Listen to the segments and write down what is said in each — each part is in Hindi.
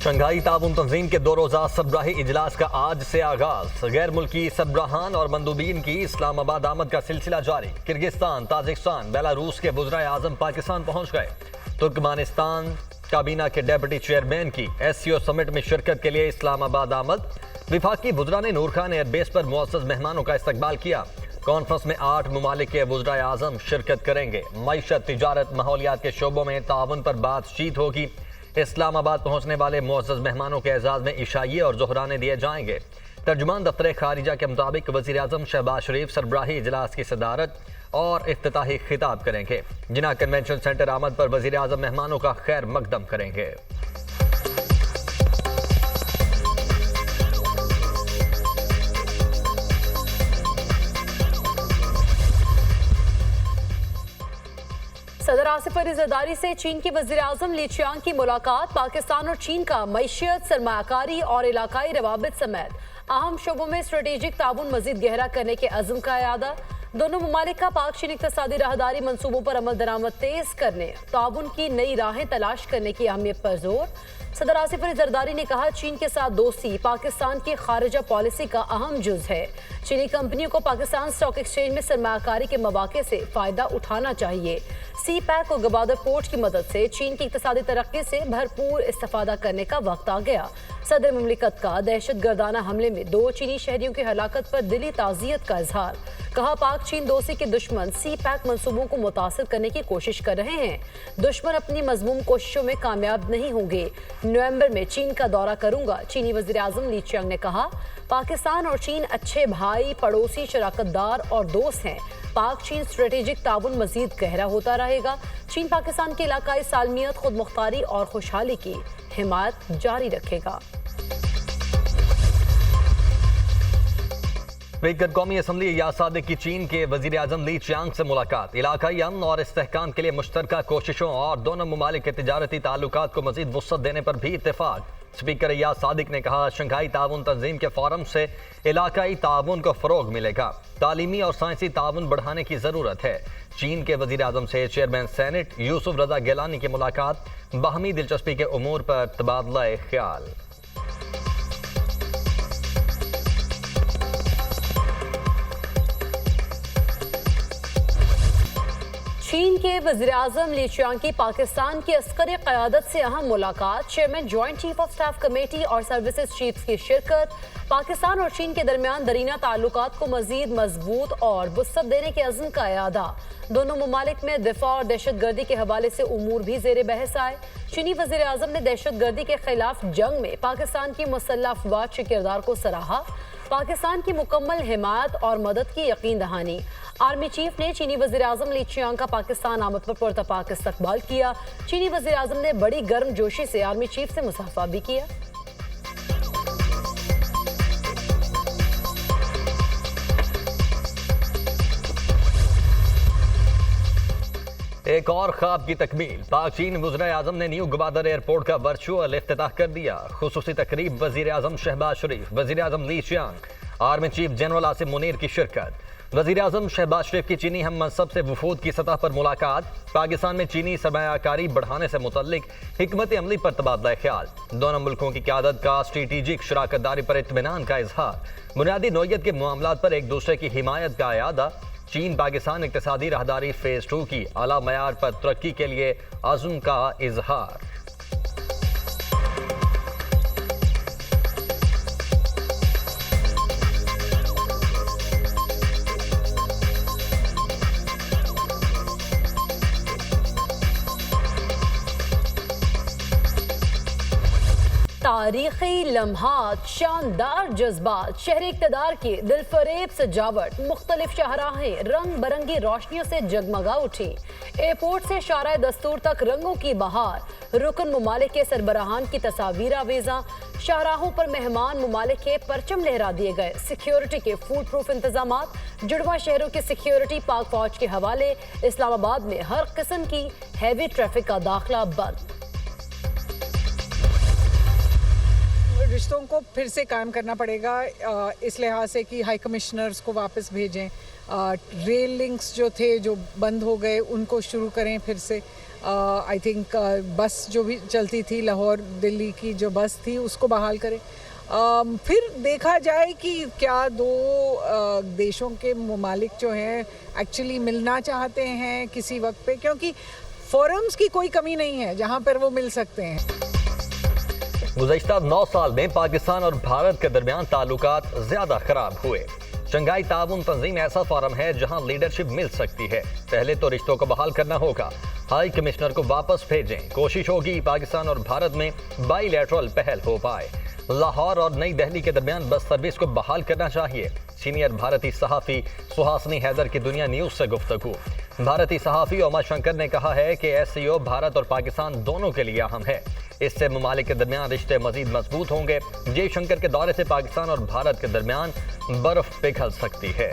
शंघाई ताउन तंजीम के 2 रोज़ा सरबराही इजलास का आज से आगाज। गैर मुल्की सरबराहान और मंदूबीन की इस्लामाबाद आमद का सिलसिला जारी। किर्गिस्तान, ताजिकिस्तान, बेलारूस के वज़राए आज़म पाकिस्तान पहुंच गए। तुर्कमानिस्तान काबीना के डेप्यूटी चेयरमैन की SCO समिट में शिरकत के लिए इस्लामाबाद आमद। विफाकी वज़रा ने नूर खान एयरबेस पर मुअज़्ज़ज़ मेहमानों का इस्तकबाल किया। कॉन्फ्रेंस में 8 ममालिक के वज़राए आज़म शिरकत करेंगे। मईशत, तिजारत, माहौलियात के शोबों में ताउन पर बातचीत होगी। इस्लामाबाद पहुंचने वाले मुअज़्ज़ज़ मेहमानों के एजाज में इशाइये और ज़ोहराने दिए जाएंगे। तर्जुमान दफ्तर खारिजा के मुताबिक वज़ीर आज़म शहबाज शरीफ सरबराही इजलास की सदारत और इफ्तिताही खिताब करेंगे। जिना कन्वेंशन सेंटर आमद पर वज़ीर आज़म मेहमानों का खैर मकदम करेंगे। सदर आसिफ अली जरदारी से चीन के वज़ीर आज़म ली चियांग की मुलाकात। पाकिस्तान और चीन का मईशत, सरमायाकारी और इलाकाई रवाबित समेत अहम शोबों में स्ट्रेटेजिक ताउन मजीद गहरा करने के अज़्म का इरादा। दोनों ममालिक का पाक चीन इक़्तिसादी राहदारी मनसूबों पर अमल दरामद तेज करने, ताउन की नई राहें तलाश करने की अहमियत पर जोर। सदर आसिफ अली जरदारी ने कहा, चीन के साथ दोस्ती पाकिस्तान की खारिजा पॉलिसी का अहम जुज़ है। चीनी कंपनियों को पाकिस्तान स्टॉक एक्सचेंज में सरमायाकारी के मौके से फ़ायदा उठाना चाहिए। CPEC और गवादर पोर्ट की मदद से चीन की इक़्तिसादी तरक्की से भरपूर इस्तेफादा करने का वक्त आ गया। सदर मुमलिकत का दहशत गर्दाना हमले में 2 चीनी शहरियों की हलाकत पर दिली ताज़ियत का इजहार। कहा, पाक चीन दोस्ती के दुश्मन CPEC मंसूबों को मुतासिर करने की कोशिश कर रहे हैं। दुश्मन अपनी मजमूम कोशिशों में कामयाब नहीं होंगे। नवंबर में चीन का दौरा करूंगा, चीनी वज़ीर आज़म ली चियांग ने कहा। पाकिस्तान और चीन अच्छे भाई, पड़ोसी, शराकतदार और दोस्त हैं। पाक चीन स्ट्रेटेजिक ताउन मजीद गहरा होता रहेगा। चीन पाकिस्तान की इलाकाई सालमियत, खुद मुख्तारी और खुशहाली की हिमायत जारी रखेगा। स्पीकर कौमी असम्बली एयाज सादिक की चीन के वज़ीर आज़म ली चियांग से मुलाकात। इलाकाई अमन और इस्तेहकाम के लिए मुश्तरका कोशिशों और दोनों ममालिक के तिजारती ताल्लुकात को मजीद वुसअत देने पर भी इत्तेफाक। स्पीकर एयाज सादिक ने कहा, शंघाई ताउन तंजीम के फोरम से इलाकाई ताउन को फ़रोग मिलेगा। तालीमी और साइंसी ताउन बढ़ाने की ज़रूरत है। चीन के वज़ीर आज़म से चेयरमैन सेनेट यूसुफ रज़ा गिलानी की मुलाकात। बाहमी दिलचस्पी के उमूर पर तबादला ख्याल। चीन के वज़ीर आज़म ली चियांग की पाकिस्तान की अस्करी क़यादत से अहम मुलाकात। Chairman joint chief of staff committee और सर्विसेज चीफ्स की शिरकत। पाकिस्तान और चीन के दरमियान दरीना ताल्लुकात को मजीद मजबूत और वुसअत देने के अज़्म का इरादा। दोनों ममालिक में दिफा और दहशत गर्दी के हवाले से उमूर भी ज़ेर बहस आए। चीनी वज़ीर आज़म ने दहशत गर्दी के खिलाफ जंग में पाकिस्तान की मुसल्लह अफवाज के किरदार को सराहा। पाकिस्तान की मुकम्मल हिमायत और मदद की यकीन दहानी। आर्मी चीफ ने चीनी वज़ीर आज़म ली चियांग का पाकिस्तान आमद पर पुरतपाक इस्तकबाल किया। चीनी वज़ीर आज़म ने बड़ी गर्मजोशी से आर्मी चीफ से मुसाफा भी किया। एक और ख्वाब की तकमील। पाक चीन वज़ीर आज़म ने न्यू गवादर एयरपोर्ट का वर्चुअल इफ्तिताह कर दिया। खुसूसी तकरीब वज़ीर आज़म शहबाज शरीफ, वज़ीर आज़म Li Qiang, army chief general Asim Munir की शिरकत। वज़ीर आज़म शहबाज शरीफ की चीनी हम मनसब से वफूद की सतह पर मुलाकात। पाकिस्तान में चीनी सरमायाकारी बढ़ाने से मुतल्लिक हिकमत अमली पर तबादला ख्याल। दोनों मुल्कों की क़यादत का स्ट्रेटेजिक शराकतदारी पर इत्मीनान का इजहार। बुनियादी नौइयत के मामलात पर एक दूसरे की हिमायत का इरादा। चीन पाकिस्तान इक़्तिसादी राहदारी फेज़ 2 की आला मयार पर तरक्की के लिए अज़्म का इजहार। तारीखी लम्हात, शानदार जज्बात, शहर इक़्तिदार की दिलफरेब सजावट, मुख्तलिफ शाहराहें रंग बरंगी रोशनियों से जगमगा उठी। एयरपोर्ट से शारा दस्तूर तक रंगों की बहार। रुकन ममालिक के सरबराहान की तस्वीर आवेजा। शाहराहों पर मेहमान ममालिक के परचम लहरा दिए गए। सिक्योरिटी के फूड प्रूफ इंतजाम। जुड़वा शहरों की सिक्योरिटी पाक फौज के हवाले। इस्लामाबाद में हर किस्म की हैवी ट्रैफिक का दाखिला बंद। रिश्तों को फिर से कायम करना पड़ेगा, इस लिहाज से कि हाई कमिश्नर्स को वापस भेजें, रेल लिंक्स जो थे जो बंद हो गए उनको शुरू करें फिर से, आई थिंक बस जो भी चलती थी लाहौर दिल्ली की जो बस थी उसको बहाल करें। फिर देखा जाए कि क्या दो देशों के ममालिक जो हैं एक्चुअली मिलना चाहते हैं किसी वक्त पे, क्योंकि फोरम्स की कोई कमी नहीं है जहां पर वो मिल सकते हैं। गुज़श्ता 9 साल में पाकिस्तान और भारत के दरमियान ताल्लुकात ज्यादा खराब हुए। शंघाई ताउन तंजीम ऐसा फोरम है जहां लीडरशिप मिल सकती है। पहले तो रिश्तों को बहाल करना होगा, हाई कमिश्नर को वापस भेजें। कोशिश होगी पाकिस्तान और भारत में बाईलैटरल पहल हो पाए। लाहौर और नई दिल्ली के दरमियान बस सर्विस को बहाल करना चाहिए। सीनियर भारतीय सहाफ़ी सुहासिनी हैदर की दुनिया न्यूज़ से गुफ्तगू। भारतीय सहाफ़ी उमा शंकर ने कहा है कि SCO भारत और पाकिस्तान दोनों के लिए अहम है। इससे ममालिक के दरमियान रिश्ते मजीद मजबूत होंगे। जयशंकर के दौरे से पाकिस्तान और भारत के दरमियान बर्फ पिघल सकती है।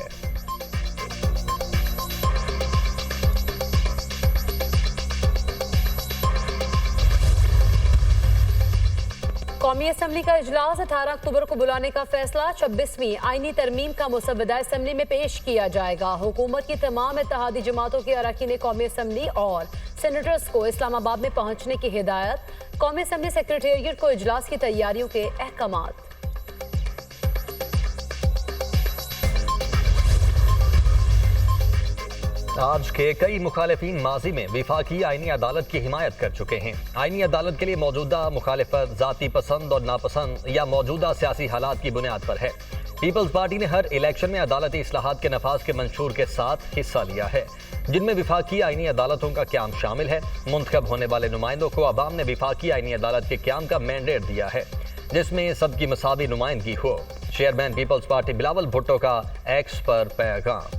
कौमी असम्बली का इजलास 18 अक्टूबर को बुलाने का फैसला। 26वीं आईनी तरमीम का मुसवदा असम्बली में पेश किया जाएगा। हुकूमत की तमाम इत्तेहादी जमातों के अरकान कौमी असम्बली और सेनेटर्स को इस्लामाबाद में पहुंचने की हिदायत। कौमी असम्बली सेक्रेटेरिएट को इजलास की तैयारियों के अहकामात। आज के कई मुखालिफिन माजी में विफाकी आईनी अदालत की हिमायत कर चुके हैं। आईनी अदालत के लिए मौजूदा मुखालिफत जाती पसंद और नापसंद या मौजूदा सियासी हालात की बुनियाद पर है। पीपल्स पार्टी ने हर इलेक्शन में अदालती इस्लाहात के नफाज के मंशूर के साथ हिस्सा लिया है, जिनमें विफाकी आईनी अदालतों का क्याम शामिल है। मुंतखब होने वाले नुमाइंदों को अवाम ने विफाकी आईनी अदालत के क्याम का मैंडेट दिया है, जिसमें सबकी मसावी नुमाइंदगी हो। Chairman People's Party Bilawal Bhutto का एक्स पर पैगाम।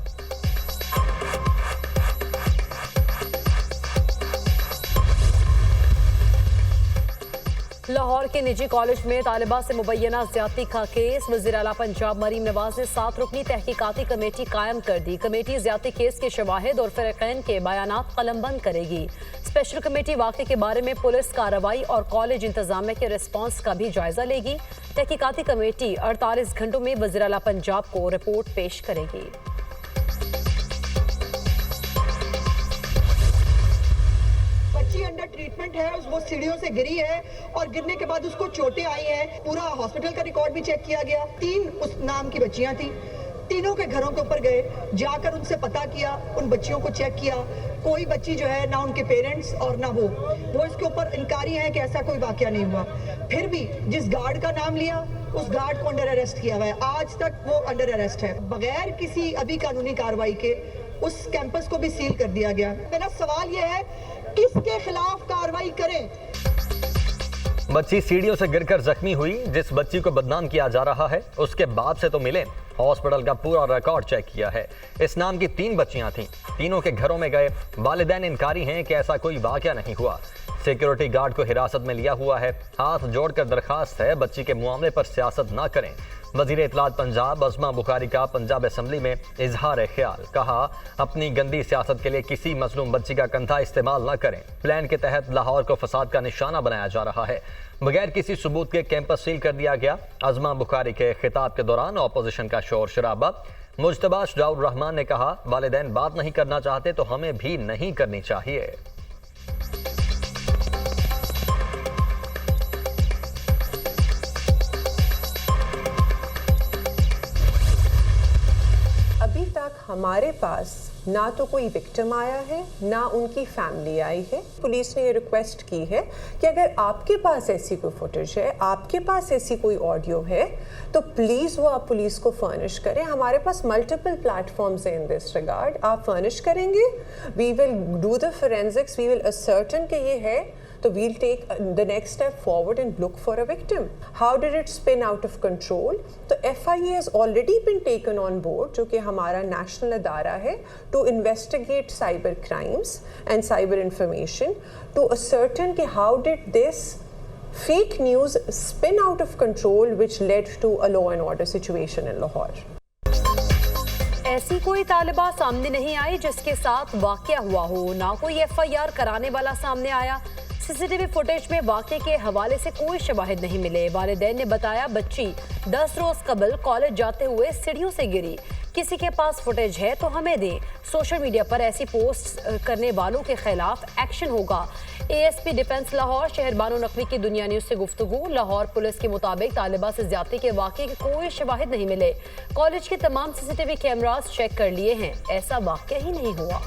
लाहौर के निजी कॉलेज में तालिबा से मुबैना ज्यादती का केस। वज़ीर आला पंजाब मरीम नवाज ने 7 रुकनी तहकीकाती कमेटी कायम कर दी। कमेटी ज्यादती केस के शवाहिद और फरीक़ैन के बयानात कलमबंद करेगी। स्पेशल कमेटी वाक़े के बारे में पुलिस कार्रवाई और कॉलेज इंतजामिया के रिस्पॉन्स का भी जायजा लेगी। तहकीकाती कमेटी 48 घंटों में वज़ीर आला पंजाब को रिपोर्ट पेश करेगी। अंडर ट्रीटमेंट है, वो सीढ़ियों से गिरी है और गिरने के बाद उसको चोटें आई हैं। पूरा हॉस्पिटल का रिकॉर्ड भी चेक किया गया। 3 उस नाम की बच्चियां थी। तीनों के घरों के ऊपर गए, जाकर उनसे पता किया, उन बच्चियों को चेक किया। कोई बच्ची जो है ना उनके पेरेंट्स और ना वो इसके ऊपर इनकारी है कि ऐसा कोई वाकया नहीं हुआ। फिर भी जिस गार्ड का नाम लिया उस गार्ड को अंडर अरेस्ट किया हुआ है। आज तक वो अंडर अरेस्ट है। बगैर किसी अभी कानूनी कार्रवाई के उस कैंपस को भी सील कर दिया गया। मेरा सवाल यह है, किसके खिलाफ कार्रवाई करें? बच्ची सीढ़ियों से गिरकर जख्मी हुई। जिस बच्ची को बदनाम किया जा रहा है उसके बाप से तो मिले। हॉस्पिटल का पूरा रिकॉर्ड चेक किया है। इस नाम की 3 बच्चियां थीं। तीनों के घरों में गए। वालिदैन इनकारी हैं कि ऐसा कोई वाकया नहीं हुआ। सिक्योरिटी गार्ड को हिरासत में लिया हुआ है। हाथ जोड़कर दरखास्त है, बच्ची के मामले पर सियासत ना करें। वजीर इत्तलात पंजाब अज़मा बुखारी का पंजाब असम्बली में इजहार ख्याल। कहा, अपनी गंदी सियासत के लिए किसी मजलूम बच्ची का कंधा इस्तेमाल न करें। प्लान के तहत लाहौर को फसाद का निशाना बनाया जा रहा है। बगैर किसी सबूत के कैंपस सील कर दिया गया। अज़मा बुखारी के खिताब के दौरान अपोजिशन का शोर शराबा। मुज्तबा शजाउर रहमान ने कहा, वालिदैन बात नहीं करना चाहते तो हमें भी नहीं करनी चाहिए। अभी तक हमारे पास ना तो कोई विक्टिम आया है ना उनकी फैमिली आई है। पुलिस ने ये रिक्वेस्ट की है कि अगर आपके पास ऐसी कोई फुटेज है, आपके पास ऐसी कोई ऑडियो है, तो प्लीज़ वो आप पुलिस को फर्निश करें। हमारे पास मल्टीपल प्लेटफॉर्म्स हैं इन दिस रिगार्ड। आप फर्निश करेंगे, we will do the forensics, we will ascertain कि ये है, तो we'll take the next step forward and look for a victim. How did it spin out of control? तो FIA has already been taken on board, जो कि हमारा national अदारा है, to investigate cyber crimes and cyber information, to ascertain कि how did this fake news spin out of control which led to a law and order situation in Lahore. ऐसी कोई तालिबा सामने नहीं आई जिसके साथ वाकया हुआ हो, ना कोई FIR कराने वाला सामने आया। सीसीटीवी फुटेज में वाकये के हवाले से कोई शवाहिद नहीं मिले। वालिदैन ने बताया, बच्ची 10 रोज कबल कॉलेज जाते हुए सीढ़ियों से गिरी। किसी के पास फुटेज है तो हमें दें। सोशल मीडिया पर ऐसी पोस्ट करने वालों के खिलाफ एक्शन होगा। एएसपी डिफेंस लाहौर शहर बानो नकवी की दुनिया न्यूज से गुफ्तगू। लाहौर पुलिस के मुताबिक तालिबा से ज्यादती के वाकये के कोई शवाहिद नहीं मिले। कॉलेज के तमाम सीसीटीवी कैमरास चेक कर लिए हैं, ऐसा वाकया ही नहीं हुआ।